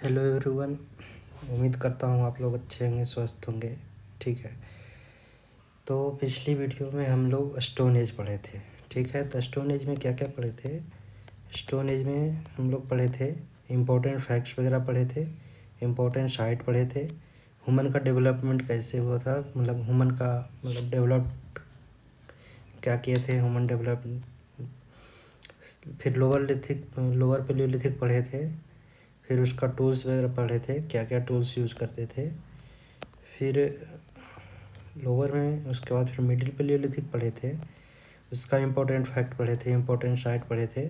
Hello everyone. उम्मीद करता हूँ आप लोग अच्छे होंगे, स्वस्थ होंगे। ठीक है, तो पिछली वीडियो में हम लोग स्टोन एज पढ़े थे। ठीक है, तो स्टोन एज में क्या क्या पढ़े थे? स्टोन एज में हम लोग पढ़े थे इम्पोर्टेंट फैक्ट्स वगैरह पढ़े थे, इम्पोर्टेंट साइट पढ़े थे, ह्यूमन का डेवलपमेंट कैसे हुआ था, मतलब ह्यूमन का डेवलप क्या किए थे, ह्यूमन डेवलप। फिर लोअर पेलियोलिथिक पढ़े थे। फिर उसका टूल्स वगैरह पढ़े थे, क्या क्या टूल्स यूज़ करते थे। फिर लोअर में उसके बाद फिर मिडिल पेलियोलिथिक पढ़े थे, उसका इम्पोर्टेंट फैक्ट पढ़े थे, इम्पोर्टेंट साइट पढ़े थे।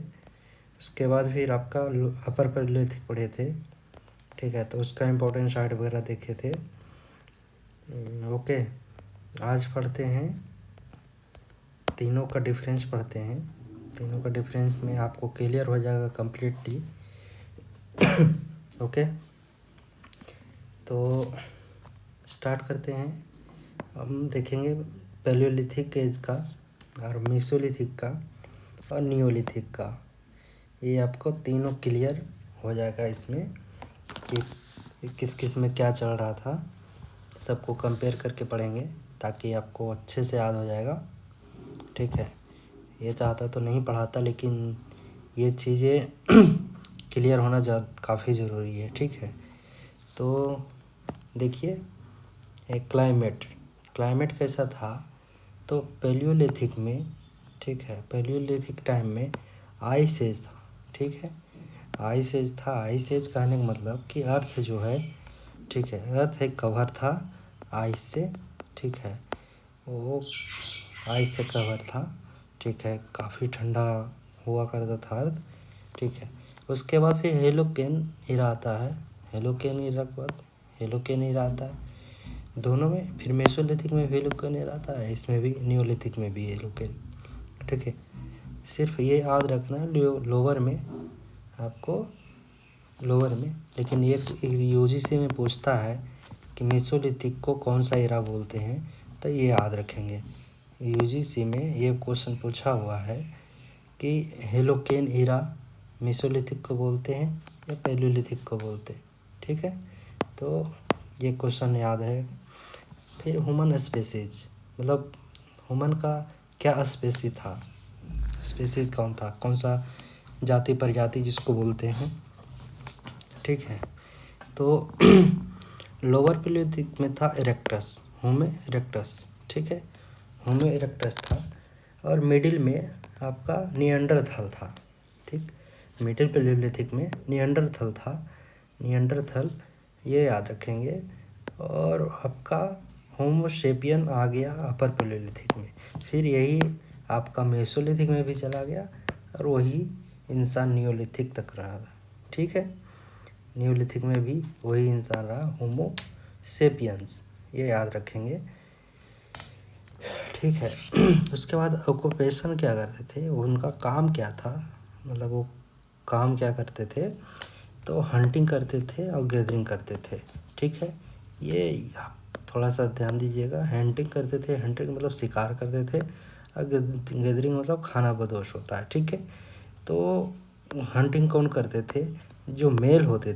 उसके बाद फिर आपका अपर पेलियोलिथिक पढ़े थे। ठीक है, तो उसका इम्पोर्टेंट साइट वगैरह देखे थे। ओके, आज पढ़ते हैं तीनों का डिफरेंस पढ़ते हैं। तीनों का डिफरेंस में आपको क्लियर हो जाएगा कम्प्लीटली। ओके, तो स्टार्ट करते हैं। हम देखेंगे पेलियोलिथिक एज का और मेसोलिथिक का और नियोलिथिक का। ये आपको तीनों क्लियर हो जाएगा इसमें कि किस किस में क्या चल रहा था। सबको कंपेयर करके पढ़ेंगे ताकि आपको अच्छे से याद हो जाएगा। ठीक है, ये चाहता तो नहीं पढ़ाता, लेकिन ये चीज़ें क्लियर होना काफ़ी ज़रूरी है। ठीक है, तो देखिए एक क्लाइमेट कैसा था। तो पेलियोलिथिक में, ठीक है, पेलियोलिथिक टाइम में आइस एज था। ठीक है, आइस एज था। आइस एज कहने का मतलब कि अर्थ जो है, ठीक है, अर्थ एक कवर था आइस से। ठीक है, वो आइस से कवर था। ठीक है, काफ़ी ठंडा हुआ करता था अर्थ। ठीक है, उसके बाद फिर हेलोकेन ईरा आता है। हेलोकेन ईरा के बाद हेलोकेन ईरा आता है। दोनों में फिर मेसोलिथिक में भी हेलोकेन ईरा आता है, इसमें भी नियोलिथिक में भी हेलोकेन। ठीक है, सिर्फ ये याद रखना है लोअर में आपको, लोअर में। लेकिन एक यूजीसी में पूछता है कि मेसोलिथिक को कौन सा ईरा बोलते हैं, तो ये याद रखेंगे। यूजीसी में ये क्वेश्चन पूछा हुआ है कि हेलोकेन ईरा मेसोलिथिक को बोलते हैं या पेलियोलिथिक को बोलते हैं। ठीक है, तो ये क्वेश्चन याद है। फिर ह्यूमन स्पेसीज, मतलब ह्यूमन का क्या स्पेसी था, स्पेसीज कौन था, कौन सा जाति प्रजाति जिसको बोलते हैं। ठीक है, तो लोअर पेलियोलिथिक में था इरेक्टस, होमो इरेक्टस। ठीक है, होमो इरेक्टस था। और मिडिल में आपका निएंडरथल था। ठीक, मिडिल पेलियोलिथिक में निएंडरथल था। निएंडरथल ये याद रखेंगे। और आपका होमो सेपियन आ गया अपर पेलियोलिथिक में। फिर यही आपका मेसोलिथिक में भी चला गया और वही इंसान नियोलिथिक तक रहा था। ठीक है, नियोलिथिक में भी वही इंसान रहा, होमो सेपियंस, ये याद रखेंगे। ठीक है, उसके बाद ऑक्यूपेशन क्या करते थे, उनका काम क्या था, मतलब वो काम क्या करते थे। तो हंटिंग करते थे और गैदरिंग करते थे। ठीक है, ये आप थोड़ा सा ध्यान दीजिएगा। हंटिंग करते थे, हंटिंग मतलब शिकार करते थे, और गैदरिंग मतलब खाना बदोश होता है। ठीक है, तो हंटिंग कौन करते थे? जो मेल होते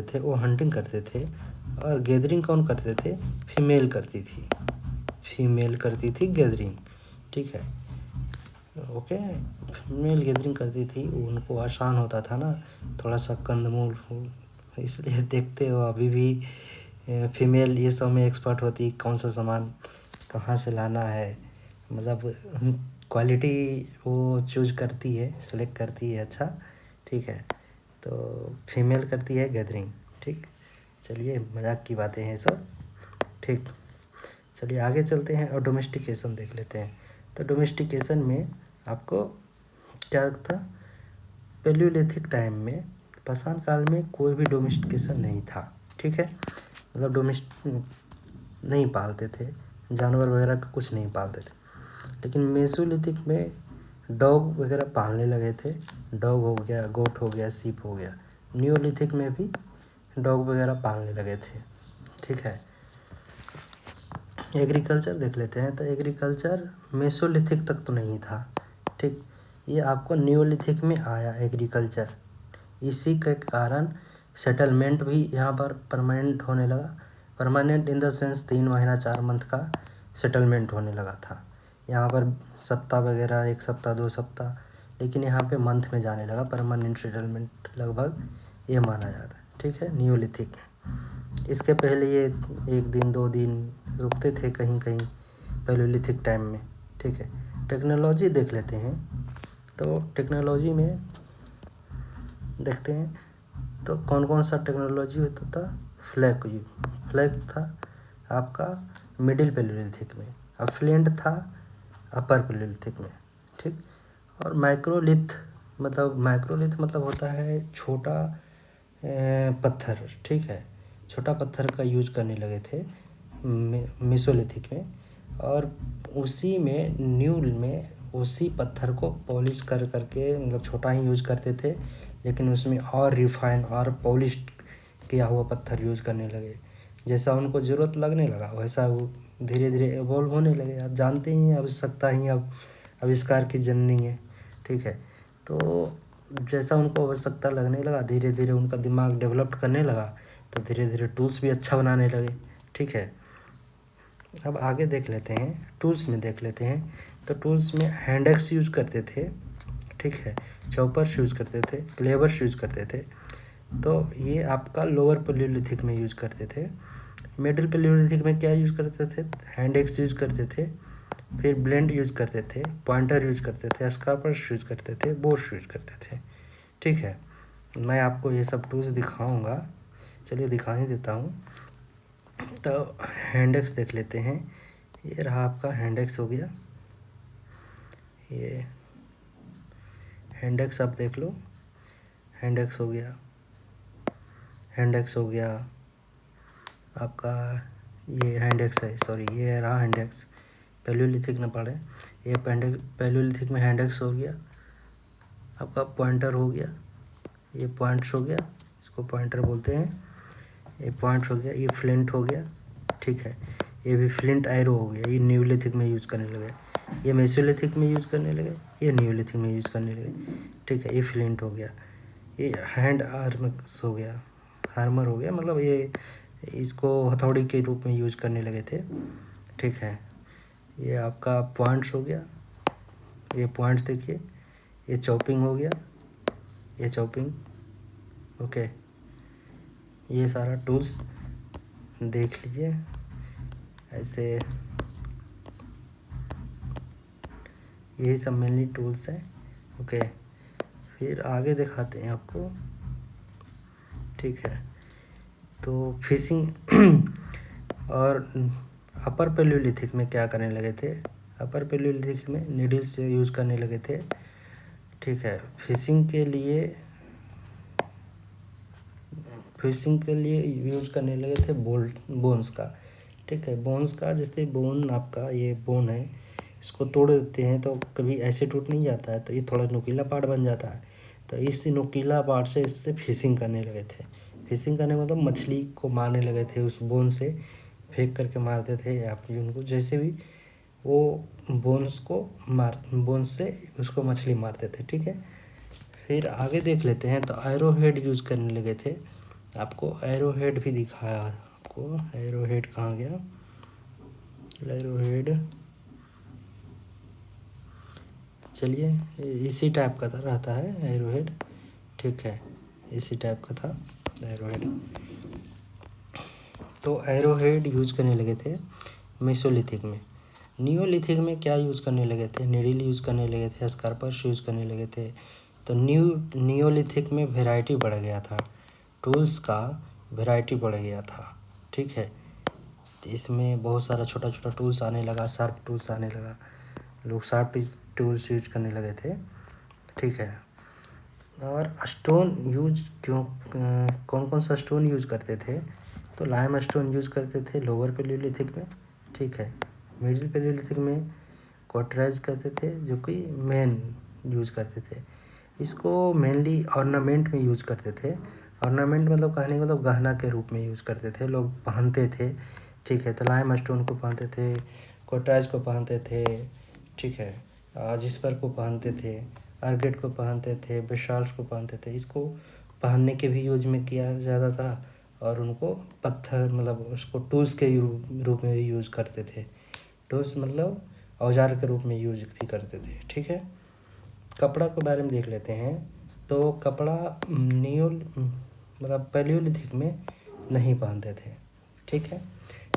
थे वो हंटिंग करते थे। और गैदरिंग कौन करते थे? फीमेल करती थी गैदरिंग। ठीक है, ओके, फीमेल गैदरिंग करती थी, उनको आसान होता था ना, थोड़ा सा कंदमूल इसलिए देखते हो अभी भी फीमेल ये सब में एक्सपर्ट होती, कौन सा सामान कहाँ से लाना है, मतलब क्वालिटी वो चूज करती है, सेलेक्ट करती है। अच्छा, ठीक है, तो फीमेल करती है गैदरिंग। ठीक, चलिए मजाक की बातें हैं सब। ठीक, चलिए आगे चलते हैं और डोमेस्टिकेशन देख लेते हैं। तो डोमेस्टिकेशन में आपको क्या था? पेलियोलिथिक टाइम में, पाषाण काल में कोई भी डोमेस्टिकेशन नहीं था। ठीक है, मतलब नहीं पालते थे, जानवर वगैरह का कुछ नहीं पालते थे। लेकिन मेसोलिथिक में डॉग वगैरह पालने लगे थे। डॉग हो गया, गोट हो गया, सीप हो गया। नियोलिथिक में भी डॉग वगैरह पालने लगे थे। ठीक है, एग्रीकल्चर देख लेते हैं। तो एग्रीकल्चर मेसोलिथिक तक तो नहीं था। ठीक, ये आपको नियोलिथिक में आया एग्रीकल्चर। इसी के कारण सेटलमेंट भी यहाँ पर परमानेंट होने लगा। परमानेंट इन द सेंस 3 महीना 4 मंथ का सेटलमेंट होने लगा था। यहाँ पर सप्ताह वगैरह 1 सप्ताह 2 सप्ताह, लेकिन यहाँ पे मंथ में जाने लगा। परमानेंट सेटलमेंट लगभग ये माना जाता है, ठीक है, नियोलिथिक में। इसके पहले ये 1 दिन 2 दिन रुकते थे कहीं कहीं पैलियोलिथिक टाइम में, ठीक है। टेक्नोलॉजी देख लेते हैं। तो टेक्नोलॉजी में देखते हैं तो कौन कौन सा टेक्नोलॉजी होता था। फ्लैग था आपका मिडिल पैलियोलिथिक में, अफ्लुएंट था अपर पैलियोलिथिक में, ठीक। और माइक्रोलिथ मतलब होता है छोटा पत्थर, ठीक है, छोटा पत्थर का यूज करने लगे थे मेसोलिथिक में। और उसी में न्यू में उसी पत्थर को पॉलिश कर करके, मतलब छोटा ही यूज करते थे, लेकिन उसमें और रिफाइन और पॉलिश किया हुआ पत्थर यूज करने लगे। जैसा उनको ज़रूरत लगने लगा वैसा वो धीरे धीरे एवॉल्व होने लगे। आप जानते ही हैं आवश्यकता ही अब आविष्कार की जननी है, ठीक है। तो जैसा उनको आवश्यकता लगने लगा, धीरे धीरे उनका दिमाग डेवलप करने लगा, तो धीरे धीरे टूल्स भी अच्छा बनाने लगे, ठीक है। अब आगे देख लेते हैं, टूल्स में देख लेते हैं। तो टूल्स में हैंड एक्स यूज करते थे, ठीक है, चॉपर्स यूज करते थे, क्लेवर्स यूज करते थे। तो ये आपका लोअर पैलियोलिथिक में यूज करते थे। मिडिल पैलियोलिथिक में क्या यूज करते थे, हैंड एक्स यूज करते थे, फिर ब्लेंड यूज करते थे, पॉइंटर यूज करते थे, स्कार्पर्स यूज करते थे, बोर्स यूज करते थे, ठीक है। मैं आपको ये सब टूल्स दिखाऊंगा, चलिए दिखा ही देता हूँ। तो हैंड एक्स देख लेते हैं। ये रहा आपका हैंड एक्स हो गया, ये हैंड एक्स आप देख लो, हैंड एक्स हो गया, हैंड एक्स हो गया आपका। ये हैंड एक्स है, सॉरी, ये रहा हैंड एक्स। पैलियोलिथिक न पढ़े, ये पैलियोलिथिक में हैंड एक्स हो गया आपका। पॉइंटर हो गया, ये पॉइंट्स हो गया, इसको पॉइंटर बोलते हैं। ये पॉइंट्स हो गया, ये फ्लिंट हो गया, ठीक है। ये भी फ्लिंट एरो हो गया, ये नियोलिथिक में यूज़ करने लगे। ये मेसोलिथिक में यूज़ करने लगे, ये नियोलिथिक में यूज़ करने लगे, ठीक है। ये फ्लिंट हो गया, ये हैंड आर्मस हो गया, हार्मर हो गया, मतलब ये इसको हथौड़ी के रूप में यूज़ करने लगे थे, ठीक है। ये आपका पॉइंट्स हो गया, ये पॉइंट्स देखिए, ये चॉपिंग हो गया, ये चॉपिंग, ओके। ये सारा टूल्स देख लीजिए ऐसे, यही सब मेनली टूल्स हैं, ओके। फिर आगे दिखाते हैं आपको, ठीक है। तो फिशिंग और अपर पैलियोलिथिक में क्या करने लगे थे, अपर पैलियोलिथिक में नीडल्स यूज़ करने लगे थे, ठीक है। फिशिंग के लिए यूज़ करने लगे थे बोन्स का, ठीक है। बोन्स का, जैसे बोन आपका ये बोन है, इसको तोड़ देते हैं तो कभी ऐसे टूट नहीं जाता है, तो ये थोड़ा नुकीला पार्ट बन जाता है। तो इस नुकीला पार्ट से इससे फिशिंग करने लगे थे। फिशिंग करने मतलब मछली को मारने लगे थे, उस बोन से फेंक करके मारते थे या फिर उनको जैसे भी वो बोन्स से उसको मछली मारते थे, ठीक है। फिर आगे देख लेते हैं। तो एरो हेड यूज़ करने लगे थे, आपको एरो हेड भी दिखाया, आपको एरो हेड कहाँ गया, एरो हेड, चलिए इसी टाइप का था, रहता है एरो हेड, ठीक है, इसी टाइप का था एरो हेड। तो एरो हेड यूज़ करने लगे थे मेसोलिथिक में। नियोलिथिक में क्या यूज़ करने लगे थे, नीडल यूज़ करने लगे थे, स्कार्पर्स यूज़ करने लगे थे। तो नियोलिथिक में वैरायटी बढ़ गया था, टूल्स का वैरायटी बढ़ गया था, ठीक है। इसमें बहुत सारा छोटा छोटा टूल्स आने लगा, शार्प टूल्स आने लगा, लोग शार्प टूल्स यूज करने लगे थे, ठीक है। और स्टोन यूज कौन कौन सा स्टोन यूज करते थे, तो लाइम स्टोन यूज करते थे लोअर पैलियोलिथिक में, ठीक है। मिडिल पैलियोलिथिक में क्वार्टराइज करते थे, जो कि मेन यूज करते थे। इसको मेनली ऑर्नामेंट में यूज करते थे। ऑर्नामेंट मतलब कहने का मतलब गहना के रूप में यूज़ करते थे, लोग पहनते थे, ठीक है। तो लाइम स्टोन को पहनते थे, क्वार्टराइज को पहनते थे, ठीक है, जिस्पर को पहनते थे, आर्गेट को पहनते थे, बेसाल्ट को पहनते थे। इसको पहनने के भी यूज में किया जाता था, और उनको पत्थर मतलब उसको टूल्स के रूप में भी यूज करते थे। टूल्स मतलब औजार के रूप में यूज भी करते थे। ठीक है, कपड़ा के बारे में देख लेते हैं। तो कपड़ा मतलब पैलियोलिथिक में नहीं पहनते थे। ठीक है,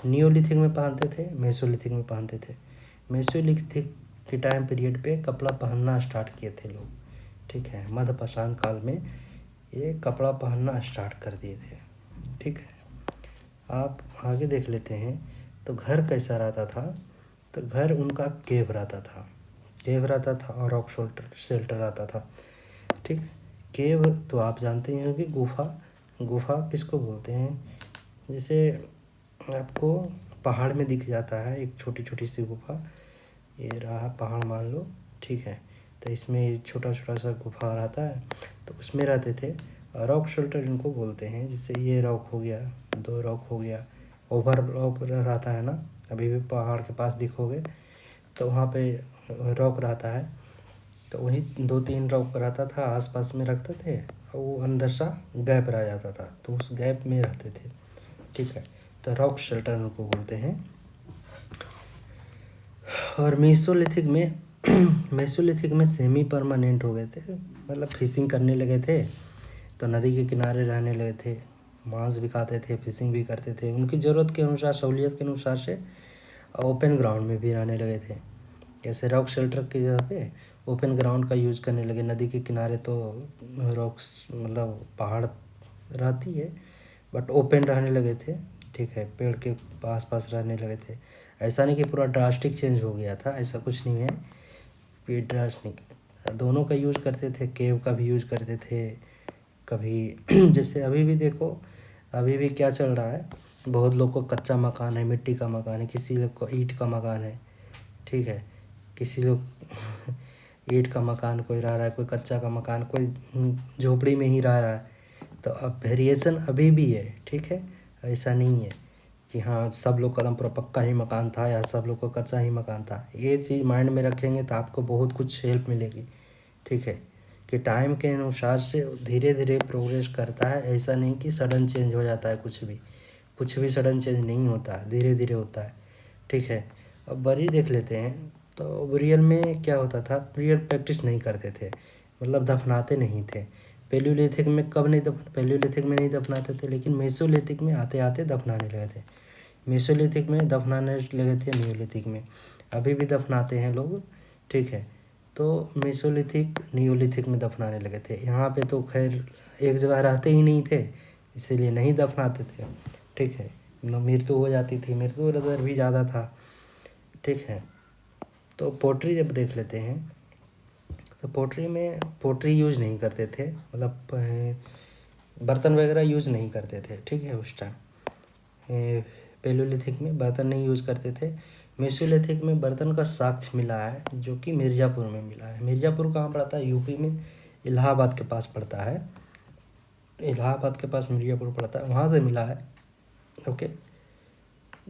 नियोलिथिक में पहनते थे, मेसोलिथिक में पहनते थे। मेसोलिथिक के टाइम पीरियड पे कपड़ा पहनना स्टार्ट किए थे लोग। ठीक है, मध्यपाषाण काल में ये कपड़ा पहनना स्टार्ट कर दिए थे। ठीक है, आप आगे देख लेते हैं। तो घर कैसा रहता था, तो घर उनका केव रहता था। केव रहता था और रॉक शेल्टर रहता था। ठीक है, केव तो आप जानते ही होंगे, गुफा। गुफा किसको बोलते हैं, जैसे आपको पहाड़ में दिख जाता है एक छोटी छोटी सी गुफा, ये रहा पहाड़ मान लो। ठीक है, तो इसमें छोटा छोटा सा गुफा रहता है, तो उसमें रहते थे। रॉक शेल्टर इनको बोलते हैं। जैसे ये रॉक हो गया, 2 रॉक हो गया, ओवर रॉक रहता है ना, अभी भी पहाड़ के पास दिखोगे तो वहाँ पे रॉक रहता है। तो वही 2-3 रॉक रहता था, आसपास में रखते थे, और वो अंदर सा गैप रह जाता था, तो उस गैप में रहते थे। ठीक है, तो रॉक शेल्टर उनको बोलते हैं। और मेसोलिथिक में मेसोलिथिक में सेमी परमानेंट हो गए थे, मतलब फिशिंग करने लगे थे, तो नदी के किनारे रहने लगे थे, मांस भी खाते थे, फिशिंग भी करते थे, उनकी ज़रूरत के अनुसार, सहूलियत के अनुसार से ओपन ग्राउंड में भी रहने लगे थे। जैसे रॉक शेल्टर की जगह पे ओपन ग्राउंड का यूज़ करने लगे। नदी के किनारे तो रॉक्स मतलब पहाड़ रहती है, बट ओपन रहने लगे थे। ठीक है, पेड़ के पास पास रहने लगे थे। ऐसा नहीं कि पूरा ड्रास्टिक चेंज हो गया था, ऐसा कुछ नहीं है। ये ड्रास्टिक दोनों का यूज़ करते थे, केव का भी यूज़ करते थे कभी। जैसे अभी भी देखो, अभी भी क्या चल रहा है, बहुत लोग को कच्चा मकान है, मिट्टी का मकान है, किसी लोग को ईंट का मकान है। ठीक है, किसी लोग ईंट का मकान कोई रह रहा है, कोई कच्चा का मकान, कोई झोपड़ी में ही रह रहा है। तो अब वेरिएशन अभी भी है। ठीक है, ऐसा नहीं है कि हाँ सब लोग कदम पूरा पक्का ही मकान था या सब लोग को कच्चा ही मकान था। ये चीज़ माइंड में रखेंगे तो आपको बहुत कुछ हेल्प मिलेगी। ठीक है, कि टाइम के अनुसार से धीरे धीरे प्रोग्रेस करता है, ऐसा नहीं कि सडन चेंज हो जाता है। कुछ भी सडन चेंज नहीं होता है, धीरे धीरे होता है। ठीक है, अब बरी देख लेते हैं। तो बुरियल में क्या होता था, बुरियल प्रैक्टिस नहीं करते थे, मतलब दफनाते नहीं थे। पेलियोलिथिक में कब नहीं पेलियोलिथिक में नहीं दफनाते थे, लेकिन मेसोलिथिक में आते आते दफनाने लगे थे। मेसोलिथिक में दफनाने लगे थे, नियोलिथिक में अभी भी दफनाते हैं लोग। ठीक है, तो मेसोलिथिक नियोलिथिक में दफनाने लगे थे। यहाँ पे तो खैर एक जगह रहते ही नहीं थे, इसीलिए नहीं दफनाते थे। ठीक है, मृत्यु हो जाती थी, मृत्यु दर भी ज़्यादा था। ठीक है, तो पोट्री जब देख लेते हैं, तो पोट्री यूज़ नहीं करते थे, मतलब बर्तन वगैरह यूज़ नहीं करते थे। ठीक है, उस टाइम पेलोलिथिक में बर्तन नहीं यूज़ करते थे। मेसोलिथिक में बर्तन का साक्ष्य मिला है, जो कि मिर्ज़ापुर में मिला है। मिर्ज़ापुर कहाँ पड़ता है, यूपी में, इलाहाबाद के पास पड़ता है। इलाहाबाद के पास मिर्ज़ापुर पड़ता है, वहाँ से मिला है। ओके,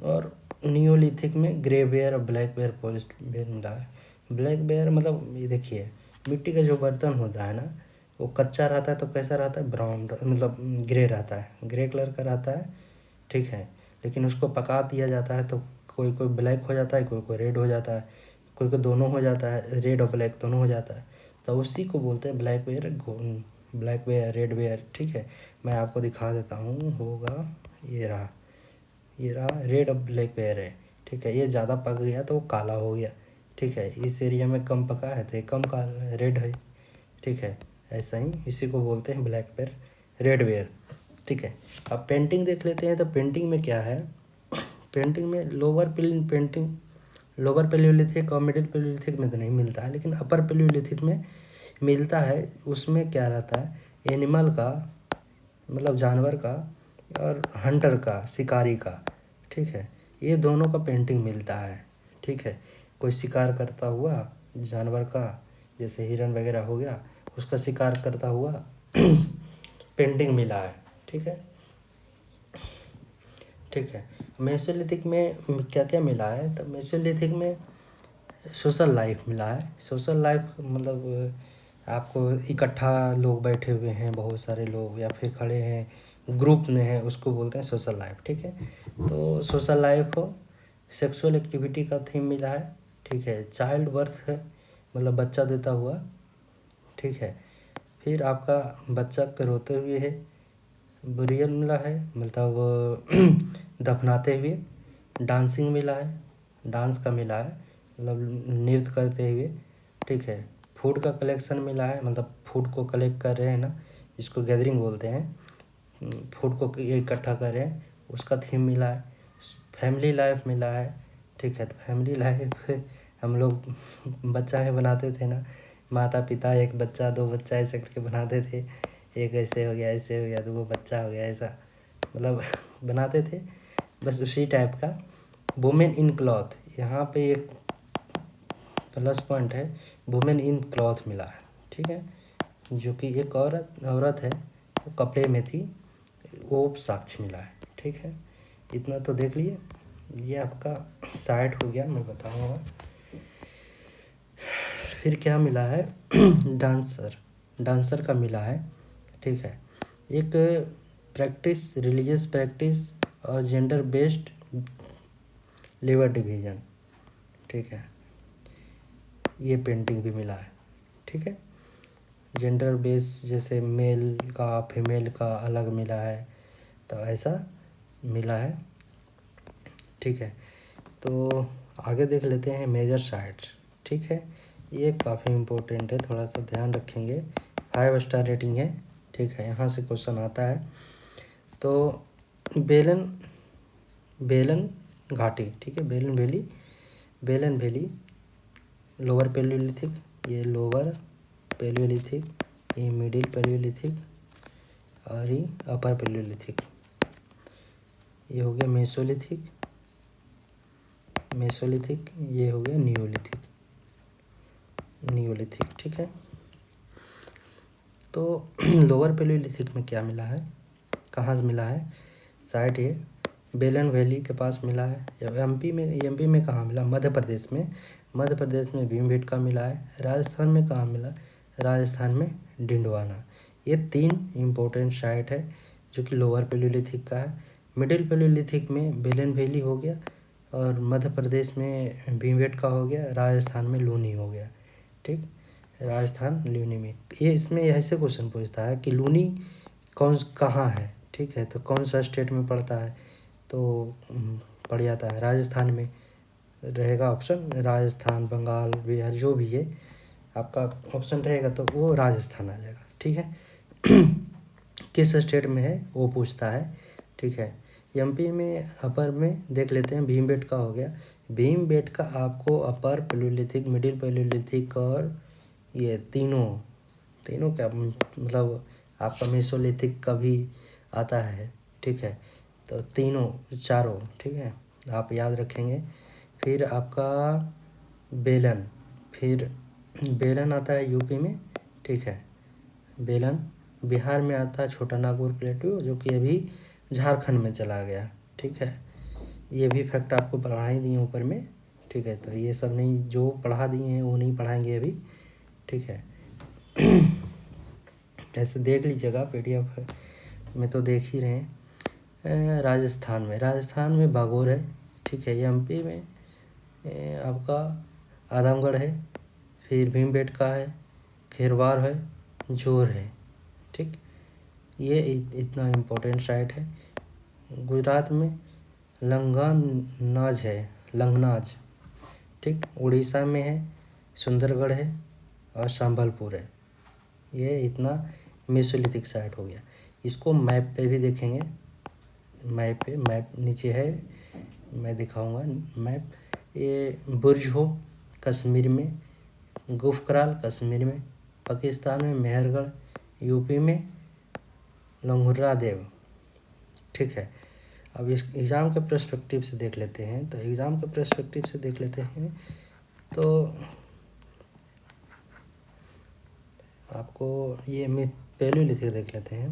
और नियोलिथिक में ग्रे बेयर और ब्लैक बेयर पॉलिश्ड बेयर मिला है। ब्लैक बेयर मतलब ये देखिए, मिट्टी का जो बर्तन होता है ना, वो कच्चा रहता है तो कैसा रहता है, ब्राउन मतलब ग्रे रहता है, ग्रे कलर का रहता है। ठीक है, लेकिन उसको पका दिया जाता है तो कोई कोई ब्लैक हो जाता है, कोई कोई रेड हो जाता है, कोई कोई दोनों हो जाता है, रेड और ब्लैक दोनों हो जाता है। तो उसी को बोलते हैं ब्लैक बेयर, रेड बेयर। ठीक है, मैं आपको दिखा देता हूँ, होगा ये रहा रेड और ब्लैक बेयर है। ठीक है, ये ज़्यादा पक गया तो वो काला हो गया। ठीक है, इस एरिया में कम पका है तो ये कम काला रेड है। ठीक है, ऐसा ही इसी को बोलते हैं ब्लैक बेयर, रेड बेयर। ठीक है, अब पेंटिंग देख लेते हैं। तो पेंटिंग में क्या है, पेंटिंग में लोअर पेलियोलिथिक और मिडिल पेलियोलिथिक में तो नहीं मिलता है, लेकिन अपर पेलियोलिथिक में मिलता है। उसमें क्या रहता है, एनिमल का मतलब जानवर का, और हंटर का, शिकारी का। ठीक है, ये दोनों का पेंटिंग मिलता है। ठीक है, कोई शिकार करता हुआ जानवर का, जैसे हिरन वगैरह हो गया, उसका शिकार करता हुआ पेंटिंग मिला है। ठीक है, ठीक है। मेसोलिथिक में क्या क्या मिला है, तो मेसोलिथिक में सोशल लाइफ मिला है। सोशल लाइफ मतलब आपको इकट्ठा लोग बैठे हुए हैं, बहुत सारे लोग, या फिर खड़े हैं, ग्रुप में हैं, उसको बोलते हैं सोशल लाइफ। ठीक है, तो सोशल लाइफ हो, सेक्सुअल एक्टिविटी का थीम मिला है। ठीक है, चाइल्ड बर्थ है, मतलब बच्चा देता हुआ। ठीक है, फिर आपका बच्चा के रोते हुए है, बुरियल मिला है, मतलब दफनाते हुए। डांसिंग मिला है, डांस का मिला है, मतलब नृत्य करते हुए। ठीक है, फूड का कलेक्शन मिला है, मतलब फूड को कलेक्ट कर रहे हैं ना, इसको गैदरिंग बोलते हैं। फूड को इकट्ठा कर रहे हैं, उसका थीम मिला है। फैमिली लाइफ मिला है। ठीक है, तो फैमिली लाइफ हम लोग बच्चा में बनाते थे ना, माता पिता, एक बच्चा, दो बच्चा, ऐसे करके बनाते थे। एक ऐसे हो गया, ऐसे हो गया, दो बच्चा हो गया, ऐसा मतलब बनाते थे, बस उसी टाइप का। वुमेन इन क्लॉथ, यहाँ पे एक प्लस पॉइंट है, वुमेन इन क्लॉथ मिला है। ठीक है, जो कि एक औरत है, वो कपड़े में थी, वो साक्ष्य मिला है। ठीक है, इतना तो देख लिए। ये आपका साइट हो गया, मैं बताऊँगा। फिर क्या मिला है डांसर का मिला है। ठीक है, एक प्रैक्टिस, रिलीजियस प्रैक्टिस और जेंडर बेस्ड लेबर डिवीज़न। ठीक है, ये पेंटिंग भी मिला है। ठीक है, जेंडर बेस, जैसे मेल का फीमेल का अलग मिला है, तो ऐसा मिला है। ठीक है, तो आगे देख लेते हैं मेजर साइट्स। ठीक है, ये काफ़ी इम्पोर्टेंट है, थोड़ा सा ध्यान रखेंगे। 5 स्टार रेटिंग है। ठीक है, यहाँ से क्वेश्चन आता है। तो बेलन घाटी, ठीक है, बेलन वैली, लोअर पैलियोलिथिक, ये लोअर पैलियोलिथिक, ये मिडिल पैलियोलिथिक, और ये अपर पैलियोलिथिक। ये हो गया मेसोलिथिक, ये हो गया नियोलिथिक। ठीक है, तो लोअर पैलियोलिथिक में क्या मिला है, कहाँ से मिला है? साइट ये बेलन वैली के पास मिला है। एमपी में कहाँ मिला? मध्य प्रदेश में भीमबेटका मिला है। राजस्थान में कहाँ मिला? राजस्थान में डिंडवाना। ये 3 इम्पोर्टेंट साइट है जो कि लोअर पैलियोलिथिक का है। मिडिल पैलियोलिथिक में बेलन वैली हो गया, और मध्य प्रदेश में भीमबेटका हो गया, राजस्थान में लूनी हो गया। ठीक, राजस्थान लूनी में, ये इसमें ऐसे क्वेश्चन पूछता है कि लूनी कहाँ है। ठीक है, तो कौन सा स्टेट में पड़ता है, तो पड़ जाता है राजस्थान में रहेगा ऑप्शन। राजस्थान, बंगाल, बिहार, जो भी है आपका ऑप्शन रहेगा, तो वो राजस्थान आ जाएगा। ठीक है किस स्टेट में है वो पूछता है। ठीक है, एमपी में अपर में देख लेते हैं, भीमबेटका हो गया। भीमबेटका आपको अपर पैलियोलिथिक, मिडिल पैलियोलिथिक और ये तीनों क्या मतलब आपका मेसोलिथिक का भी आता है। ठीक है, तो चारों, ठीक है, आप याद रखेंगे। फिर आपका बेलन आता है यूपी में। ठीक है, बेलन बिहार में आता है, छोटा नागपुर प्लेटू, जो कि अभी झारखंड में चला गया। ठीक है, ये भी फैक्ट आपको पढ़ा ही दिए ऊपर में। ठीक है, तो ये सब नहीं, जो पढ़ा दिए हैं वो नहीं पढ़ाएंगे अभी। ठीक है ऐसे देख लीजिएगा, पीडीएफ में तो देख ही रहे हैं। राजस्थान में बागोर है। ठीक है, एमपी में आपका आदमगढ़ है, फिर भीमबेटका है, खेरवार है, जोर है। ठीक, ये इतना इम्पोर्टेंट साइट है। गुजरात में लंगनाज। ठीक, उड़ीसा में है, सुंदरगढ़ है, और संबलपुर है। ये इतना मेसोलिथिक साइट हो गया। इसको मैप पे भी देखेंगे, मैप नीचे है, मैं दिखाऊंगा मैप। ये बुर्ज हो कश्मीर में, गुफकराल कश्मीर में, पाकिस्तान में मेहरगढ़, यूपी में लंगुर्रा देव। ठीक है, अब इस एग्ज़ाम के पर्सपेक्टिव से देख लेते हैं। तो आपको ये मैं पैलियोलिथिक देख लेते हैं।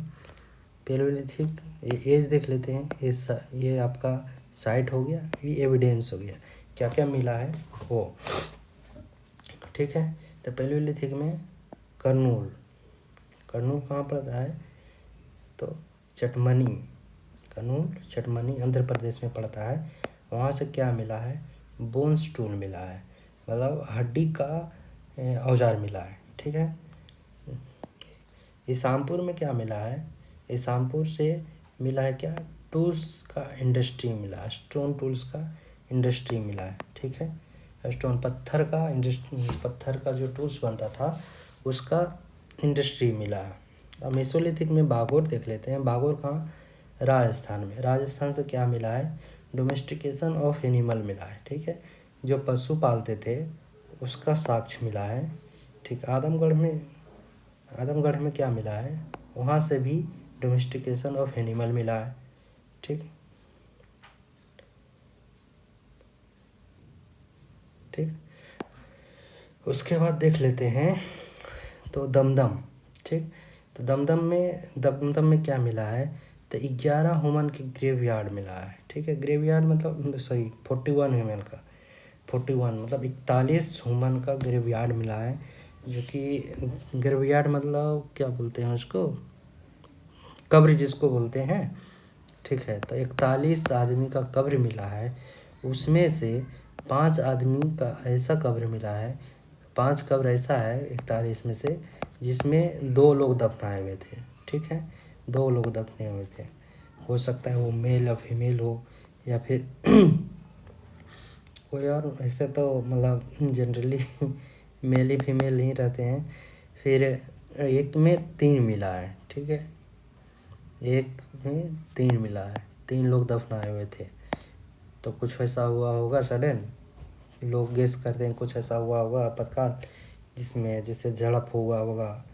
पैलियोलिथिक एज देख लेते हैं। ये आपका साइट हो गया, ये एविडेंस हो गया, क्या क्या मिला है वो। ठीक है, तो पैलियोलिथिक में कर्नूल। कर्नूल कहाँ पड़ता है? तो चटमनी, कर्नूल चटमनी आंध्र प्रदेश में पड़ता है। वहाँ से क्या मिला है? बोन्स टूल मिला है, मतलब हड्डी का औजार मिला है। ठीक है। इसामपुर में क्या मिला है? इसामपुर से मिला है क्या? टूल्स का इंडस्ट्री मिला है, स्टोन टूल्स का इंडस्ट्री मिला है। ठीक है। स्टोन पत्थर का इंडस्ट्री, पत्थर का जो टूल्स बनता था उसका इंडस्ट्री मिला है। अब मेसोलिथिक में बागोर देख लेते हैं। बागोर कहाँ? राजस्थान में। राजस्थान से क्या मिला है? डोमेस्टिकेशन ऑफ एनिमल मिला है। ठीक है। जो पशु पालते थे उसका साक्ष्य मिला है। ठीक। आदमगढ़ में क्या मिला है? वहाँ से भी डोमेस्टिकेशन ऑफ एनिमल मिला है। ठीक। उसके बाद देख लेते हैं तो दमदम। ठीक। तो दमदम में क्या मिला है? तो 11 ह्यूमन के ग्रेवयार्ड मिला है। ठीक है। ग्रेवयार्ड मतलब 41 ह्यूमन का, 41 मतलब 41 ह्यूमन का ग्रेवयार्ड मिला है। जो कि ग्रेवयार्ड मतलब क्या बोलते हैं उसको? कब्र जिसको बोलते हैं। ठीक है। तो 41 आदमी का कब्र मिला है। उसमें से 5 आदमी का ऐसा कब्र मिला है, 5 कब्र ऐसा है 41 में से जिसमें 2 लोग दफनाए हुए थे। ठीक है। 2 लोग दफने हुए थे। हो सकता है वो मेल या फीमेल हो, या फिर कोई और। ऐसे तो मतलब जनरली मेल ही फीमेल ही रहते हैं। फिर एक में 3 मिला है। ठीक है। एक में 3 मिला है, 3 लोग दफनाए हुए थे। तो कुछ ऐसा हुआ होगा सडन, लोग गेस करते हैं कुछ ऐसा हुआ होगा आपातकाल, जिसमें जैसे झड़प हुआ होगा।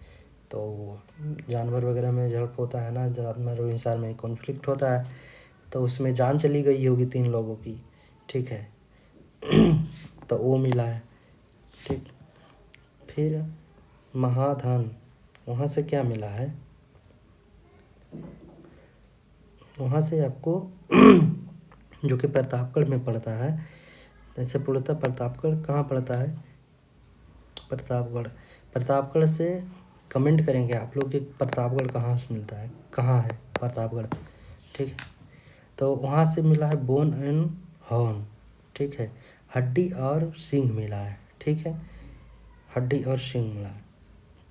तो जानवर वगैरह में झड़प होता है ना, जानवर और इंसान में कॉन्फ्लिक्ट होता है, तो उसमें जान चली गई होगी 3 लोगों की। ठीक है। तो वो मिला है। ठीक। फिर महाधान, वहाँ से क्या मिला है? वहाँ से आपको जो कि प्रतापगढ़ में पड़ता है। ऐसे पूर्णतः प्रतापगढ़ कहाँ पड़ता है? प्रतापगढ़ से कमेंट करेंगे आप लोग कि प्रतापगढ़ कहाँ से मिलता है, कहाँ है प्रतापगढ़। ठीक है। तो वहाँ से मिला है बोन एंड हॉर्न। ठीक है। हड्डी और सींग मिला है। ठीक है। हड्डी और सींग मिला है।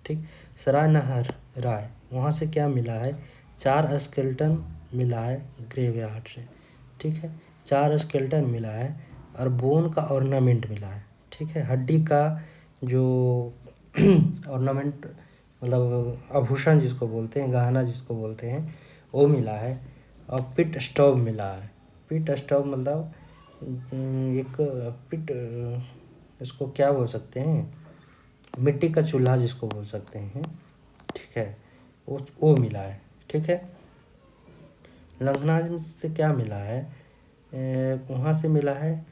ठीक। सराय नहर राय, वहाँ से क्या मिला है? 4 स्केल्टन मिला है ग्रेवयार्ड से। ठीक है। 4 स्केल्टन मिला है और बोन का ऑर्नामेंट मिला है। ठीक है। हड्डी का जो ऑर्नामेंट मतलब आभूषण जिसको बोलते हैं, गहना जिसको बोलते हैं, वो मिला है। और पिट स्टोव मिला है। पिट स्टोव मतलब एक पिट, इसको क्या बोल सकते हैं? मिट्टी का चूल्हा जिसको बोल सकते हैं। ठीक है। वो मिला है। ठीक है। लंघनाज से क्या मिला है? वहाँ से मिला है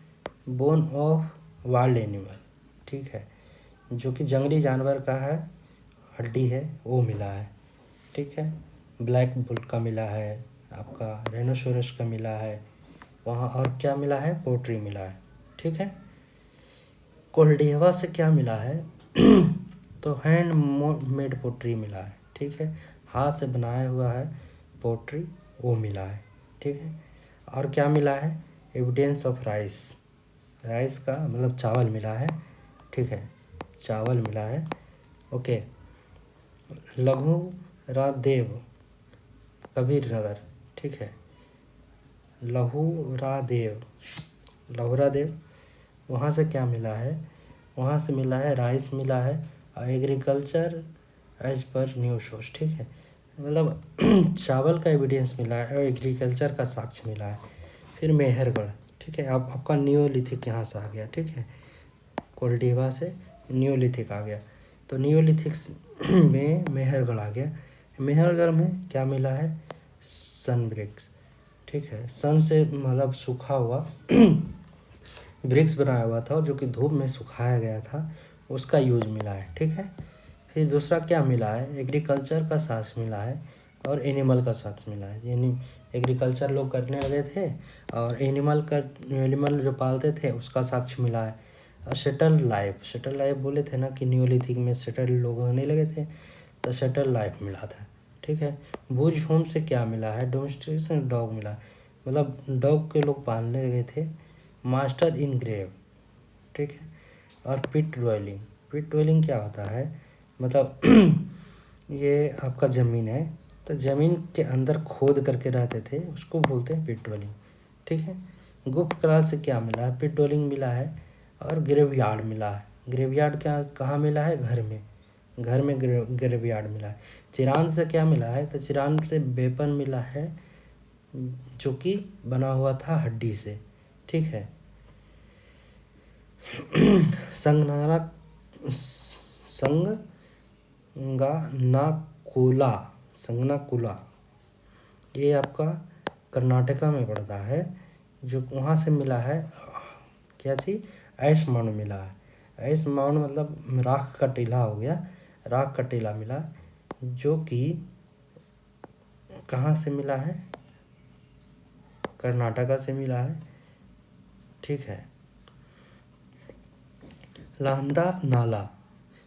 बोन ऑफ वाइल्ड एनिमल। ठीक है। जो कि जंगली जानवर का है, हड्डी है, वो मिला है। ठीक है। ब्लैक बुल का मिला है, आपका रेनोसोरस का मिला है वहाँ। और क्या मिला है? पोट्री मिला है। ठीक है। कोल्डेवा से क्या मिला है? तो हैंड मेड पोट्री मिला है। ठीक है। हाथ से बनाया हुआ है पोट्री, वो मिला है। ठीक है। और क्या मिला है? एविडेंस ऑफ राइस, राइस का मतलब चावल मिला है। ठीक है। चावल मिला है। ओके। लघुरादेव कबीरनगर। ठीक है। लहुरादेव वहाँ से क्या मिला है? वहाँ से मिला है राइस मिला है और एग्रीकल्चर एज पर न्यू सोर्स। ठीक है। मतलब चावल का एविडेंस मिला है और एग्रीकल्चर का साक्ष्य मिला है। फिर मेहरगढ़। ठीक है। अब आपका नियोलिथिक यहाँ से आ गया। ठीक है। कोल्डिवा से नियोलिथिक आ गया। तो नियोलिथिक्स में मेहरगढ़ आ गया। मेहरगढ़ में क्या मिला है? सन ब्रिक्स। ठीक है। सन से मतलब सूखा हुआ ब्रिक्स बनाया हुआ था जो कि धूप में सुखाया गया था, उसका यूज मिला है। ठीक है। फिर दूसरा क्या मिला है? एग्रीकल्चर का साक्ष्य मिला है और एनिमल का साक्ष्य मिला है। यानी एग्रीकल्चर लोग करने लगे थे और एनिमल जो पालते थे उसका साक्ष्य मिला है। और शटल लाइफ बोले थे ना कि न्यूलिथिक में शटल लोग होने लगे थे, तो शटल लाइफ मिला था। ठीक है। बुश होम से क्या मिला है, डोमेस्टिकेशन डॉग मिला, मतलब डॉग के लोग पालने लगे थे। मास्टर इन ग्रेव, ठीक है। और पिट ड्वेलिंग क्या होता है, मतलब ये आपका ज़मीन है तो ज़मीन के अंदर खोद करके रहते थे, उसको बोलते हैं पिट ड्वेलिंग। ठीक है। गुप्त काल से क्या मिला है, पिट ड्वेलिंग मिला है और ग्रेवयार्ड मिला है। ग्रेवयार्ड क्या कहाँ मिला है, घर में ग्रेवयार्ड मिला है। चिरान से क्या मिला है, तो चिरान से वेपन मिला है जो कि बना हुआ था हड्डी से। ठीक है। संगनाकुला ये आपका कर्नाटका में पड़ता है, जो वहाँ से मिला है क्या चीज़, ऐश माउंट मिला है। ऐश माउंट मतलब राख का टीला हो गया, राख का टीला मिला, जो कि कहाँ से मिला है, कर्नाटका से मिला है। ठीक है। लाहंदा नाला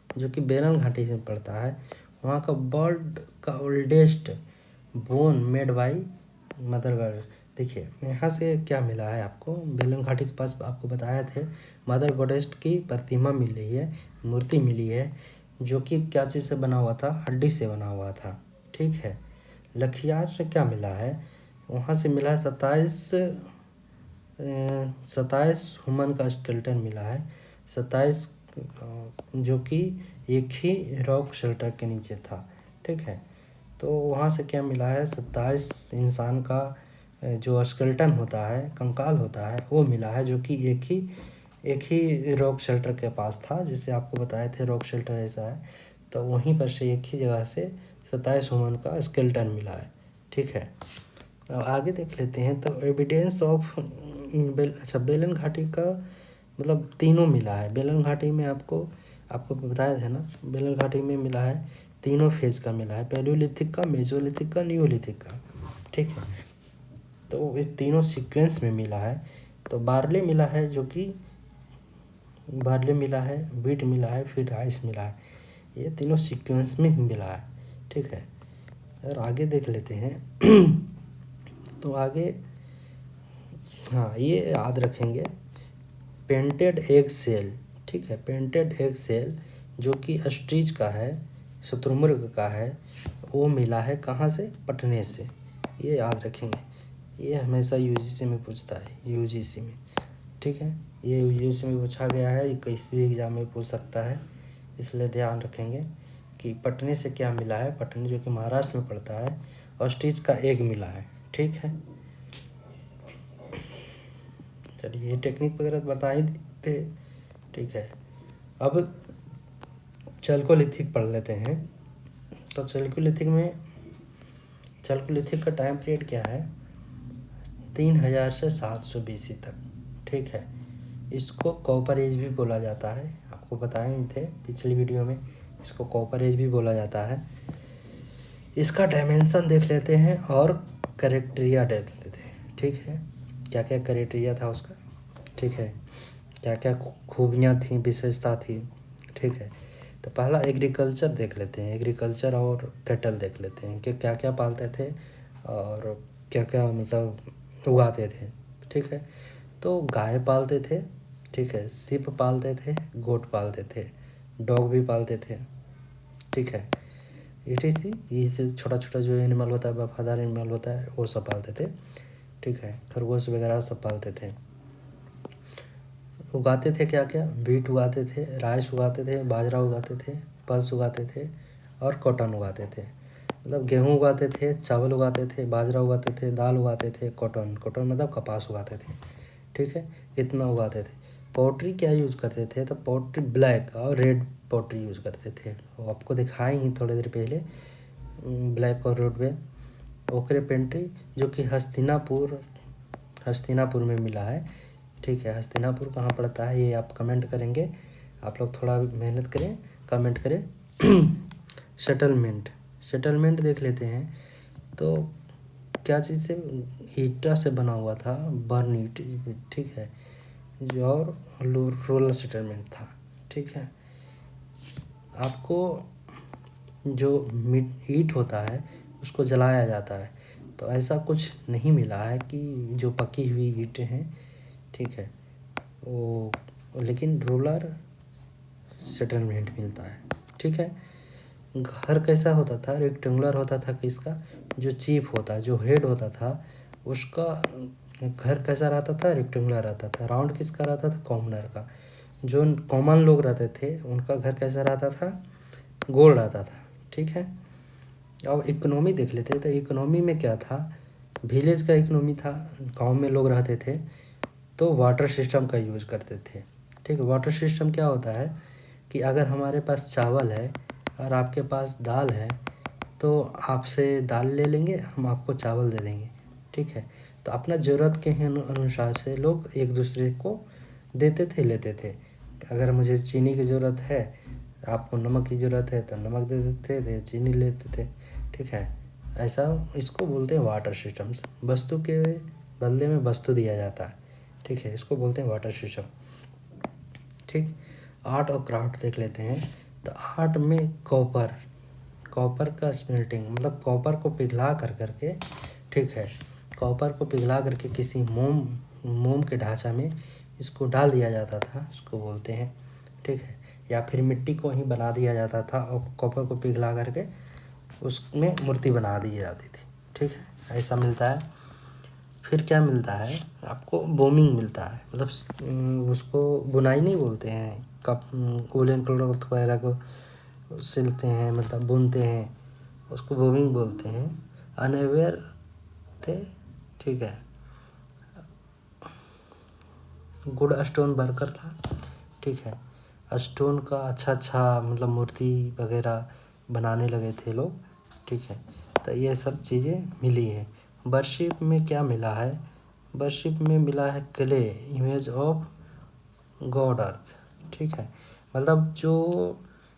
जो कि बेलन घाटी से पड़ता है, वहाँ का वर्ल्ड का oldest bone made by mother goddess. देखिए यहाँ से क्या मिला है आपको, बेलन घाटी के पास आपको बताया थे मदर गॉडेस की प्रतिमा मिल रही है, मूर्ति मिली है, जो कि क्या चीज़ से बना हुआ था, हड्डी से बना हुआ था। ठीक है। लखियार से क्या मिला है, वहाँ से मिला है 27 हुमन का स्केलेटन मिला है, 27 जो कि एक ही रॉक शेल्टर के नीचे था। ठीक है। तो वहाँ से क्या मिला है, 27 इंसान का जो स्केलेटन होता है, कंकाल होता है, वो मिला है, जो कि एक ही रॉक शेल्टर के पास था, जिसे आपको बताए थे रॉक शेल्टर ऐसा है, तो वहीं पर से एक ही जगह से 27 ह्यूमन का स्केलेटन मिला है। ठीक है। अब आगे देख लेते हैं। तो एविडेंस ऑफ बेलन घाटी का मतलब तीनों मिला है। बेलन घाटी में आपको बताया था ना, बेलन घाटी में मिला है, तीनों फेज का मिला है, पैलियोलिथिक का, मेसोलिथिक का, नियोलिथिक का। ठीक है। तो ये तीनों सीक्वेंस में मिला है। तो बार्ले मिला है, जो कि बार्ले मिला है, बीट मिला है, फिर राइस मिला है, ये तीनों सीक्वेंस में मिला है। ठीक है। और आगे देख लेते हैं तो आगे हाँ ये याद रखेंगे, पेंटेड एग सेल। ठीक है। पेंटेड एग सेल जो कि अस्ट्रीज का है, शुतुरमुर्ग का है, वो मिला है कहाँ से, पटने से। ये याद रखेंगे, ये हमेशा यूजीसी में पूछता है, यूजीसी में। ठीक है। ये यूजीसी में पूछा गया है, ये किसी भी एग्जाम में पूछ सकता है, इसलिए ध्यान रखेंगे कि पटने से क्या मिला है, पटने जो कि महाराष्ट्र में पड़ता है, ऑस्ट्रिच का एग मिला है। ठीक है। चलिए ये टेक्निक वगैरह बता ही थे। ठीक है। अब चल्कोलिथिक पढ़ लेते हैं। तो चल्कोलिथिक का टाइम पीरियड क्या है, 3000 से 700 BC तक। ठीक है। इसको कॉपर एज भी बोला जाता है, आपको बताए ही थे पिछली वीडियो में, इसको कॉपर एज भी बोला जाता है। इसका डायमेंशन देख लेते हैं और क्राइटेरिया देख लेते हैं। ठीक है। क्या क्या क्राइटेरिया था उसका, ठीक है, क्या क्या खूबियाँ थी, विशेषता थी। ठीक है। तो पहला एग्रीकल्चर देख लेते हैं, एग्रीकल्चर और कैटल देख लेते हैं कि क्या क्या पालते थे और क्या क्या मतलब उगाते थे। ठीक है। तो गाय पालते थे, ठीक है, सिप पालते थे, गोट पालते थे, डॉग भी पालते थे। ठीक है। ETC ये सब छोटा छोटा जो एनिमल होता है, वफादार एनिमल होता है, वो सब पालते थे। ठीक है। खरगोश वगैरह सब पालते थे। उगाते थे क्या क्या, बीट उगाते थे, राइस उगाते थे, बाजरा उगाते थे, पल्स उगाते थे और कॉटन उगाते थे। मतलब गेहूँ उगाते थे, चावल उगाते थे, बाजरा उगाते थे, दाल उगाते थे, कॉटन मतलब कपास उगाते थे। ठीक है। इतना उगाते थे। पोल्ट्री क्या यूज़ करते थे, तो पोल्ट्री ब्लैक और रेड पोल्ट्री यूज़ करते थे, वो आपको दिखाए ही थोड़ी देर पहले, ब्लैक और रेड में। ओकरे पेंट्री जो कि हस्तिनापुर में मिला है। ठीक है। हस्तिनापुर कहाँ पड़ता है ये आप कमेंट करेंगे, आप लोग थोड़ा मेहनत करें, कमेंट करें। सेटलमेंट देख लेते हैं। तो क्या चीज़ से, ईटा से बना हुआ था, बर्न ईट। ठीक है। जो और रोलर सेटलमेंट था। ठीक है, आपको जो ईंट होता है उसको जलाया जाता है, तो ऐसा कुछ नहीं मिला है कि जो पकी हुई ईंटें हैं, ठीक है, वो, लेकिन रोलर सेटलमेंट मिलता है। ठीक है, घर कैसा होता था, रेक्टेंगुलर होता था किसका, जो चीफ होता, जो हेड होता था उसका घर कैसा रहता था, रेक्टेंगुलर रहता था। राउंड किसका रहता था, कॉमनर का। जो कॉमन लोग रहते थे उनका घर कैसा रहता था, गोल रहता था। ठीक है, अब इकोनॉमी देख लेते हैं। तो इकोनॉमी में क्या था, विलेज का इकोनॉमी था, गांव में लोग रहते थे तो वाटर सिस्टम का यूज़ करते थे। ठीक है, वाटर सिस्टम क्या होता है कि अगर हमारे पास चावल है और आपके पास दाल है तो आपसे दाल ले लेंगे, हम आपको चावल दे देंगे। ठीक है, तो अपना ज़रूरत के अनुसार से लोग एक दूसरे को देते थे, लेते थे। अगर मुझे चीनी की ज़रूरत है, आपको नमक की ज़रूरत है तो नमक दे देते थे, चीनी लेते थे। ठीक है, ऐसा इसको बोलते हैं वाटर सिस्टम्स। वस्तु के बदले में वस्तु दिया जाता है। ठीक है, इसको बोलते हैं वाटर सिस्टम। ठीक, आर्ट और क्राफ्ट देख लेते हैं। तो आर्ट में कॉपर का स्मेल्टिंग, मतलब कॉपर को पिघला करके, ठीक है, कॉपर को पिघला करके किसी मोम के ढांचा में इसको डाल दिया जाता था, उसको बोलते हैं। ठीक है, या फिर मिट्टी को ही बना दिया जाता था और कॉपर को पिघला करके उसमें मूर्ति बना दी जाती थी। ठीक है, ऐसा मिलता है। फिर क्या मिलता है आपको, बोमिंग मिलता है, मतलब उसको बुनाई नहीं बोलते हैं, कप वूलन क्लॉथ वगैरह को सिलते हैं, मतलब बुनते हैं, उसको बोमिंग बोलते हैं। अनअवेयर थे। ठीक है, गुड स्टोन वर्कर था। ठीक है, स्टोन का अच्छा मतलब मूर्ति वगैरह बनाने लगे थे लोग। ठीक है, तो ये सब चीज़ें मिली हैं। वर्शिप में क्या मिला है, वर्शिप में मिला है क्ले, इमेज ऑफ गॉड अर्थ। ठीक है, मतलब जो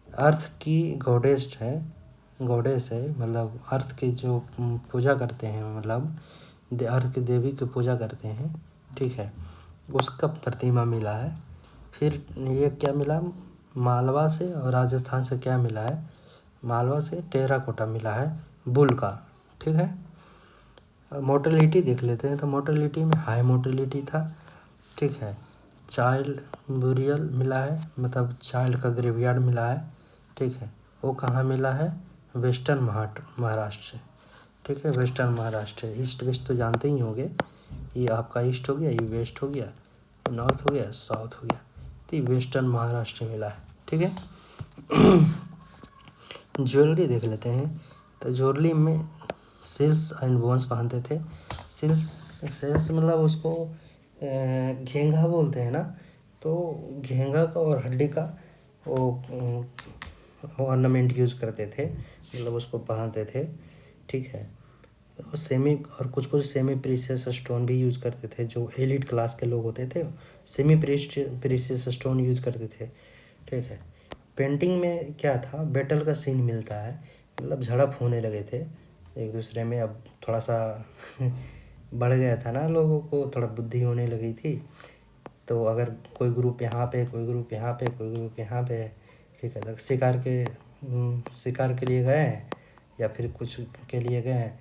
अर्थ की गॉडेस है, मतलब अर्थ की जो पूजा करते हैं, मतलब अर्थ की देवी की पूजा करते हैं। ठीक है, उसका प्रतिमा मिला है। फिर ये क्या मिला, मालवा से और राजस्थान से क्या मिला है, मालवा से टेराकोटा मिला है, बुल का। ठीक है, मोर्टेलिटी देख लेते हैं। तो मोर्टेलिटी में हाई मोर्टेलिटी था। ठीक है, चाइल्ड बुरियल मिला है, मतलब चाइल्ड का ग्रेवयार्ड मिला है। ठीक है, वो कहाँ मिला है, वेस्टर्न महाराष्ट्र से। ठीक है, वेस्टर्न महाराष्ट्र, ईस्ट वेस्ट तो जानते ही होंगे। ये आपका ईस्ट हो गया, ये वेस्ट हो गया, नॉर्थ हो गया, साउथ हो गया, तो ये वेस्टर्न महाराष्ट्र मिला है। ठीक है, ज्वेलरी देख लेते हैं। तो ज्वेलरी में सिल्स एंड बोन्स पहनते थे। सिल्स मतलब उसको घेंगा बोलते हैं ना, तो घेंगा का और हड्डी का वो ऑर्नामेंट यूज़ करते थे, मतलब उसको पहनते थे। ठीक है, तो सेमी और कुछ सेमी प्रीशियस स्टोन भी यूज़ करते थे। जो एलिट क्लास के लोग होते थे सेमी प्रीशियस स्टोन यूज़ करते थे। ठीक है, पेंटिंग में क्या था, बैटल का सीन मिलता है, मतलब झड़प होने लगे थे एक दूसरे में। अब थोड़ा सा बढ़ गया था ना, लोगों को थोड़ा बुद्धि होने लगी थी, तो अगर कोई ग्रुप यहाँ पे, कोई ग्रुप यहाँ पे, कोई ग्रुप यहाँ पे, ठीक है, तो शिकार के लिए गए हैं या फिर कुछ के लिए गए हैं,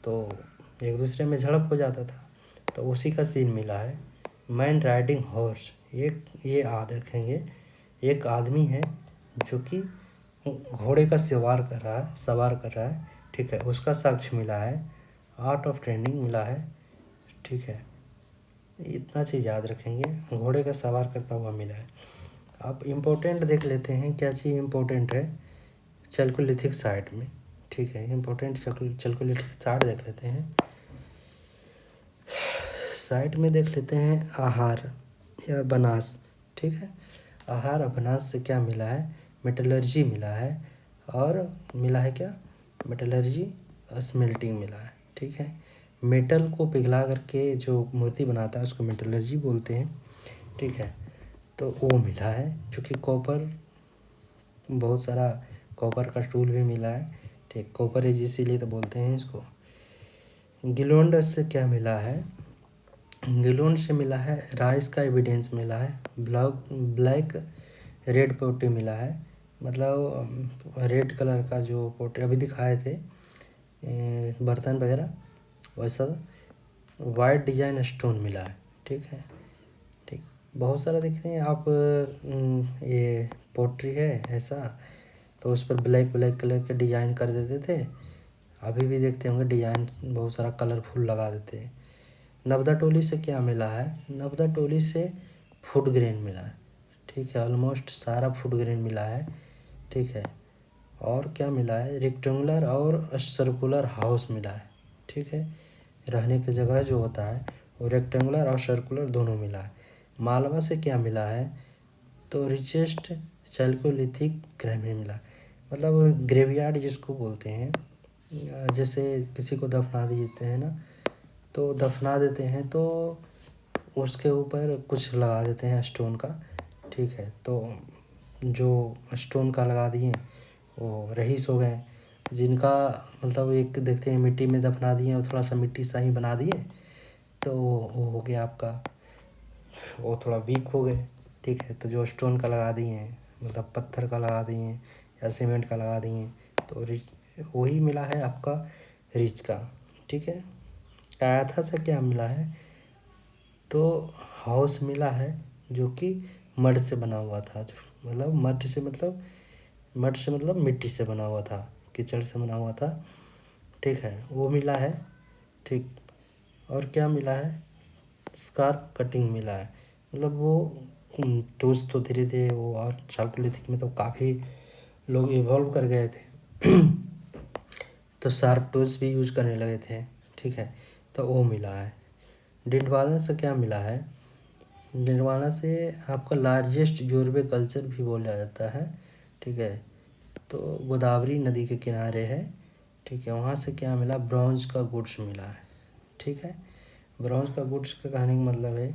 तो एक दूसरे में झड़प हो जाता था। तो उसी का सीन मिला है। मैन राइडिंग हॉर्स, ये याद रखेंगे, एक आदमी है जो कि घोड़े का सवार कर रहा है। ठीक है, उसका साक्ष्य मिला है। आर्ट ऑफ ट्रेनिंग मिला है। ठीक है, इतना चीज़ याद रखेंगे, घोड़े का सवार करता हुआ मिला है। अब इम्पोर्टेंट देख लेते हैं, क्या चीज़ इम्पोर्टेंट है चल्कोलिथिक साइट में। ठीक है, इम्पोर्टेंट चल्कोलिथिक साइट देख लेते हैं। साइट में देख लेते हैं आहार या बनास। ठीक है, आहार और बनास से क्या मिला है, मेटलर्जी मिला है, और मिला है क्या, मेटलर्जी स्मेल्टिंग मिला है। ठीक है, मेटल को पिघला करके जो मूर्ति बनाता है उसको मेटलर्जी बोलते हैं। ठीक है, तो वो मिला है। चूँकि कॉपर, बहुत सारा कॉपर का टूल भी मिला है। ठीक, कॉपर इज इसीलिए तो बोलते हैं इसको। गिलोंडर से क्या मिला है, गिलोन से मिला है, राइस का एविडेंस मिला है, ब्लैक रेड पोटी मिला है, मतलब रेड कलर का जो पोटी अभी दिखाए थे बर्तन वगैरह, वैसा वाइट डिजाइन स्टोन मिला है। ठीक है, ठीक, बहुत सारा देखते हैं आप। ये पोट्री है ऐसा, तो उस पर ब्लैक कलर के डिजाइन कर देते थे। अभी भी देखते होंगे डिजाइन बहुत सारा कलरफुल लगा देते हैं। नवदा टोली से क्या मिला है? नवदा टोली से फूड ग्रेन मिला है। ठीक है, ऑलमोस्ट सारा फूड ग्रेन मिला है। ठीक है, और क्या मिला है? रेक्टेंगुलर और सर्कुलर हाउस मिला है। ठीक है, रहने की जगह जो होता है वो रेक्टेंगुलर और सर्कुलर दोनों मिला है। मालवा से क्या मिला है? तो रिचेस्ट चैल्कोलिथिक ग्रेविटी मिला, मतलब ग्रेवयार्ड जिसको बोलते हैं। जैसे किसी को दफना देते हैं ना, तो दफना देते हैं तो उसके ऊपर कुछ लगा देते हैं स्टोन का। ठीक है, तो जो स्टोन का लगा दिए वो रईस हो गए। जिनका मतलब एक देखते हैं मिट्टी में दफना दिए और थोड़ा सा मिट्टी सा ही बना दिए, तो वो हो गया आपका, वो थोड़ा वीक हो गए। ठीक है, तो जो स्टोन का लगा दिए हैं, मतलब पत्थर का लगा दिए या सीमेंट का लगा दिए, तो वही मिला है आपका रिच का। ठीक है, कायाथा से क्या मिला है? तो हाउस मिला है जो कि मड से बना हुआ था, मतलब मड से मतलब मिट्टी से बना हुआ था, कीचड़ से बना हुआ था। ठीक है, वो मिला है। ठीक, और क्या मिला है? स्कार्प कटिंग मिला है, मतलब वो टूल्स तो धीरे धीरे वो, और चालकोलिथिक में तो काफ़ी लोग इवॉल्व कर गए थे तो शार्प टूल्स भी यूज करने लगे थे। ठीक है, तो वो मिला है। डिंडवाना से क्या मिला है? डिंडवाना से आपका लार्जेस्ट जोरबे कल्चर भी बोला जाता है। ठीक है, तो गोदावरी नदी के किनारे है। ठीक है, वहाँ से क्या मिला? ब्रॉन्ज का गुड्स मिला है। ठीक है, ब्रॉन्ज का गुड्स का कहने का मतलब है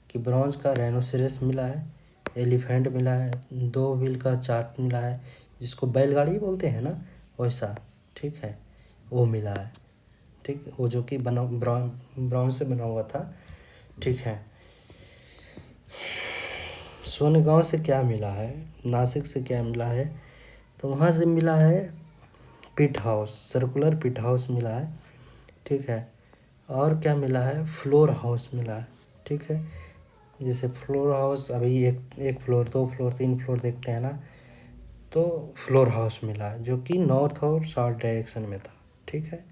कि ब्रॉन्ज का राइनोसेरस मिला है, एलिफेंट मिला है, 2 व्हील का चार्ट मिला है, जिसको बैलगाड़ी बोलते हैं ना वैसा। ठीक है, वो मिला है। ठीक, वो जो कि ब्रॉन्ज से बना हुआ था। ठीक है, सोनगांव से क्या मिला है? नासिक से क्या मिला है? तो वहाँ से मिला है पिट हाउस, सर्कुलर पिट हाउस मिला है। ठीक है, और क्या मिला है? फ्लोर हाउस मिला है। ठीक है, जैसे फ्लोर हाउस अभी एक फ्लोर, 2 फ्लोर, 3 फ्लोर देखते हैं ना, तो फ्लोर हाउस मिला है जो कि नॉर्थ और साउथ डायरेक्शन में था। ठीक है,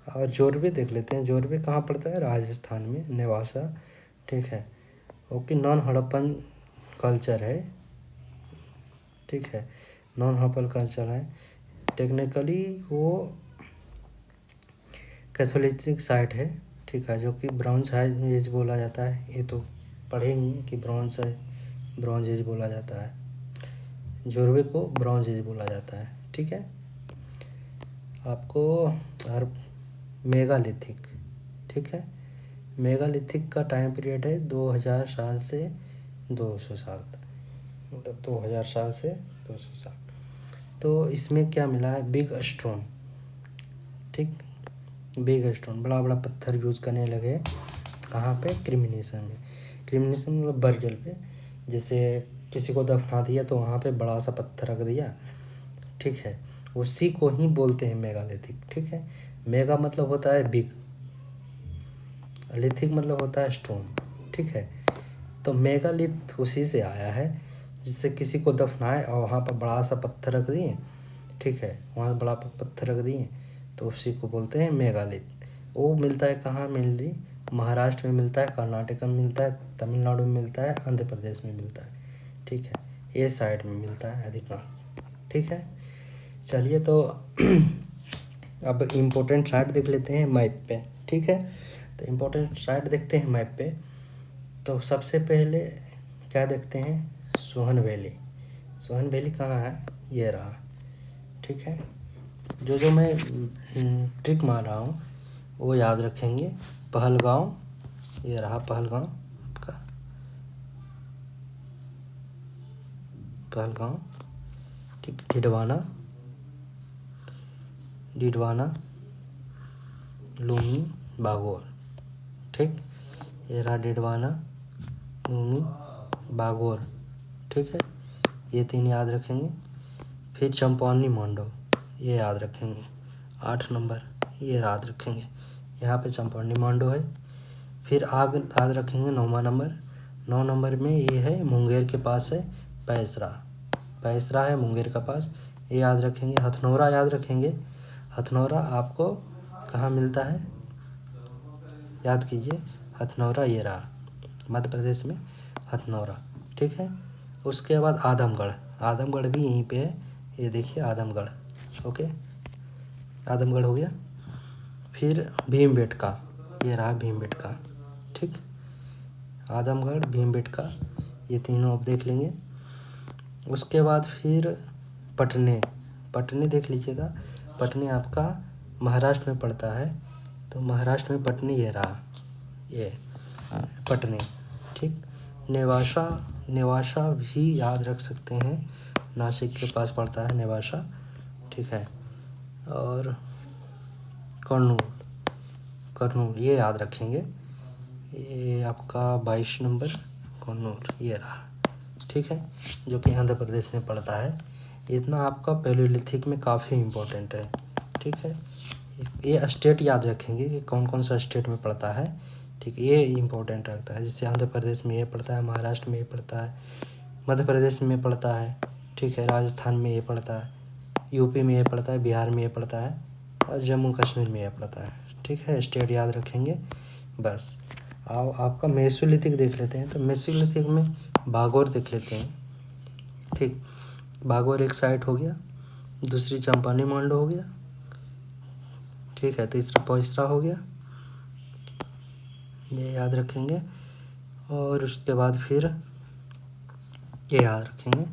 और जोरबे देख लेते हैं। जोरबे कहाँ पड़ता है? राजस्थान में, नेवासा। ठीक है, वो कि नॉन हड़प्पन कल्चर है। ठीक है, नॉन हड़प्पन कल्चर है। टेक्निकली वो कैथोलिक साइट है। ठीक है, जो कि ब्रॉन्ज एज बोला जाता है। ये तो पढ़े ही कि ब्रॉन्ज एज बोला जाता है, जोरबे को ब्रॉन्ज एज बोला जाता है। ठीक है, आपको और मेगालिथिक। ठीक है, मेगालिथिक का टाइम पीरियड है 2000 साल से 200 साल तक, मतलब 2000 साल से 200 साल। तो इसमें क्या मिला है? Big stone. ठीक, बिग स्टोन, बड़ा बड़ा पत्थर यूज करने लगे। कहाँ पे? क्रिमिनेशन में। क्रिमिनेशन मतलब बरियल पे, जैसे किसी को दफना दिया तो वहाँ पे बड़ा सा पत्थर रख दिया। ठीक है, उसी को ही बोलते हैं मेगालिथिक। ठीक है, मेगा मतलब होता है बिग, लिथिक मतलब होता है स्टोन। ठीक है, तो मेगालिथ उसी से आया है, जिससे किसी को दफनाए और वहाँ पर बड़ा सा पत्थर रख दिए। ठीक है, वहाँ बड़ा पत्थर रख दिए, तो उसी को बोलते हैं मेगालिथ। वो मिलता है कहाँ? मेनली महाराष्ट्र में मिलता है, कर्नाटक में मिलता है, तमिलनाडु में मिलता है, आंध्र प्रदेश में मिलता है। ठीक है, ये साइड में मिलता है अधिकांश। ठीक है, चलिए तो अब इम्पोर्टेंट साइट देख लेते हैं मैप पे। ठीक है, तो इम्पोर्टेंट साइट देखते हैं मैप पे। तो सबसे पहले क्या देखते हैं? सोहन वैली। सोहन वैली कहाँ है? ये रहा। ठीक है, जो मैं ट्रिक मार रहा हूँ वो याद रखेंगे। पहलगांव, ये रहा पहलगांव आपका, पहलगांव। ठीक, डिडवाना, लुम्बिनी, बागोर। ठीक। ये रहा डेडवाना, नूनी, बागोर, ठीक है, ये 3 याद रखेंगे। फिर चंपावनी मांडो, ये याद रखेंगे। 8 नंबर ये याद रखेंगे, यहाँ पे चंपावनी मांडो है। फिर आग याद रखेंगे 9वां नंबर। 9 नंबर में ये है मुंगेर के पास है पैसरा, पैसरा है मुंगेर का पास, ये याद रखेंगे। हथनौरा याद रखेंगे, हथनौरा आपको कहाँ मिलता है, याद कीजिए। हथनौरा ये रहा मध्य प्रदेश में, हथनौरा, ठीक है। उसके बाद आदमगढ़, आदमगढ़ भी यहीं पे है, ये देखिए आदमगढ़, ओके, आदमगढ़ हो गया। फिर भीमबेटका, ये रहा भीमबेटका, ठीक। आदमगढ़, भीमबेटका, ये तीनों आप देख लेंगे। उसके बाद फिर पटने, पटने देख लीजिएगा। पटने आपका महाराष्ट्र में पड़ता है, तो महाराष्ट्र में पटने ये रहा, ये पटने, ठीक। नेवासा, नेवासा भी याद रख सकते हैं, नासिक के पास पड़ता है नेवासा, ठीक है। और कर्नूल, कर्नूल ये याद रखेंगे, ये आपका 22 नंबर कर्नूल ये रहा, ठीक है, जो कि आंध्र प्रदेश में पड़ता है। इतना आपका पैलियोलिथिक में काफ़ी इम्पोर्टेंट है, ठीक है। ये स्टेट याद रखेंगे कि कौन कौन सा स्टेट में पड़ता है, ठीक, ये इम्पोर्टेंट रखता है। जैसे आंध्र प्रदेश में ये पड़ता है, महाराष्ट्र में ये पड़ता है, मध्य प्रदेश में पड़ता है, ठीक है, राजस्थान में ये पड़ता है, यूपी में ये पड़ता है, बिहार में ये पड़ता है, और जम्मू कश्मीर में ये पड़ता है, ठीक है। स्टेट याद रखेंगे बस। आओ आपका मेसोलिथिक देख लेते हैं। तो मेसोलिथिक में बागोर देख लेते हैं, ठीक। बागोर एक साइट हो गया, दूसरी चंपानी मांडो हो गया, ठीक है, तीसरा पोइस्त्रा हो गया, ये याद रखेंगे। और उसके बाद फिर ये याद रखेंगे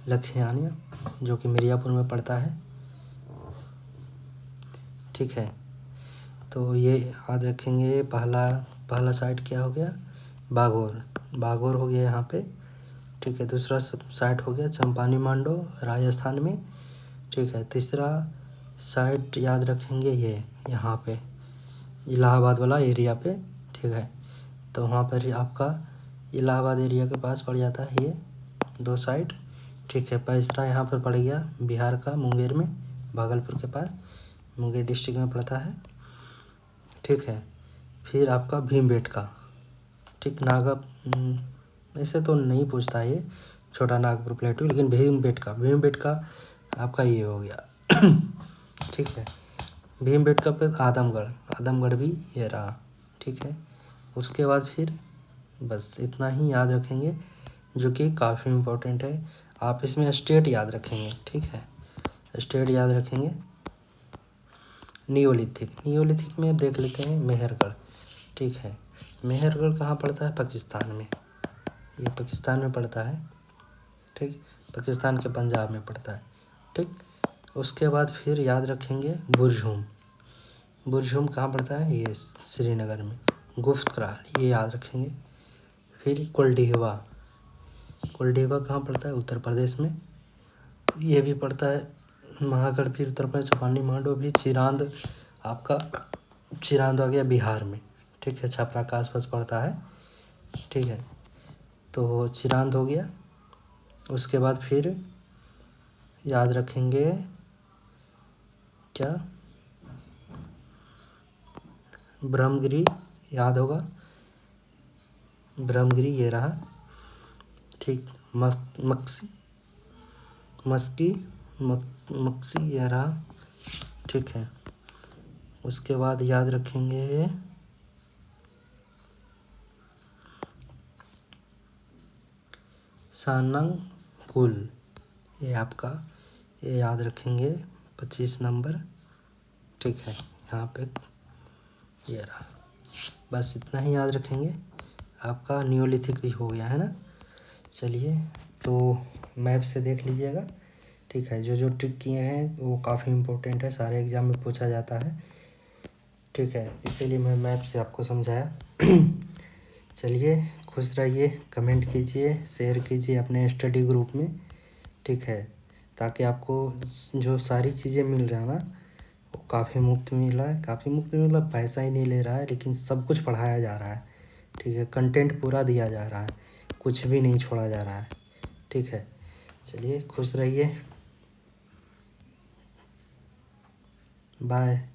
लखियानिया, जो कि मिर्ज़ापुर में पड़ता है, ठीक है। तो ये याद रखेंगे। पहला साइट क्या हो गया, बागोर, बागोर हो गया यहाँ पे, ठीक है। दूसरा साइट हो गया चंपानी मांडो राजस्थान में, ठीक है। तीसरा साइट याद रखेंगे ये यहाँ पे इलाहाबाद वाला एरिया पे, ठीक है। तो वहाँ पर आपका इलाहाबाद एरिया के पास पड़ जाता है ये 2 साइट, ठीक है। पैसरा यहाँ पर पड़ गया बिहार का, मुंगेर में, भागलपुर के पास, मुंगेर डिस्ट्रिक्ट में पड़ता है, ठीक है। फिर आपका भीमबेटका, ठीक, ऐसे तो नहीं पूछता ये छोटा नागपुर प्लेटू, लेकिन भीमबेटका, भीमबेटका आपका ये हो गया ठीक है। भीमबेटका पे आदमगढ़, आदमगढ़ भी ये रहा, ठीक है। उसके बाद फिर बस इतना ही याद रखेंगे, जो कि काफ़ी इम्पोर्टेंट है। आप इसमें स्टेट याद रखेंगे, ठीक है, स्टेट याद रखेंगे। नियोलिथिक, नियोलिथिक में देख लेते हैं मेहरगढ़, ठीक है। मेहरगढ़ कहाँ पड़ता है, पाकिस्तान में, ये पाकिस्तान में पड़ता है, ठीक, पाकिस्तान के पंजाब में पड़ता है, ठीक। उसके बाद फिर याद रखेंगे बुरझुम, बुरझुम कहाँ पड़ता है, ये श्रीनगर में। गुफ्तराल ये याद रखेंगे। फिर कुलडीहवा, कुलडीहवा कहाँ पड़ता है, उत्तर प्रदेश में, ये भी पड़ता है महागढ़, फिर उत्तर प्रदेश, चौपानी मांडो भी। चिरांद आपका, चिरांद आ गया बिहार में, ठीक है, छपरा के आसपास पड़ता है, ठीक है। तो चिरांद हो गया। उसके बाद फिर याद रखेंगे क्या, ब्रह्मगिरी याद होगा, ब्रह्मगिरी ये रहा, ठीक। मक्सी ये रहा, ठीक है। उसके बाद याद रखेंगे सानंग पुल, ये आपका, ये याद रखेंगे 25 नंबर, ठीक है, यहाँ पे ये रहा। बस इतना ही याद रखेंगे, आपका नियोलिथिक भी हो गया है ना। चलिए, तो मैप से देख लीजिएगा, ठीक है। जो जो ट्रिक किए हैं वो काफ़ी इम्पोर्टेंट है, सारे एग्ज़ाम में पूछा जाता है, ठीक है, इसीलिए मैं मैप से आपको समझाया चलिए, खुश रहिए, कमेंट कीजिए, शेयर कीजिए अपने स्टडी ग्रुप में, ठीक है, ताकि आपको जो सारी चीज़ें मिल रहा है ना, काफ़ी मुफ्त में मिल रहा है। काफ़ी मुफ्त में मतलब पैसा ही नहीं ले रहा है, लेकिन सब कुछ पढ़ाया जा रहा है। ठीक है, कंटेंट पूरा दिया जा रहा है, कुछ भी नहीं छोड़ा जा रहा है। ठीक है, चलिए खुश रहिए, बाय।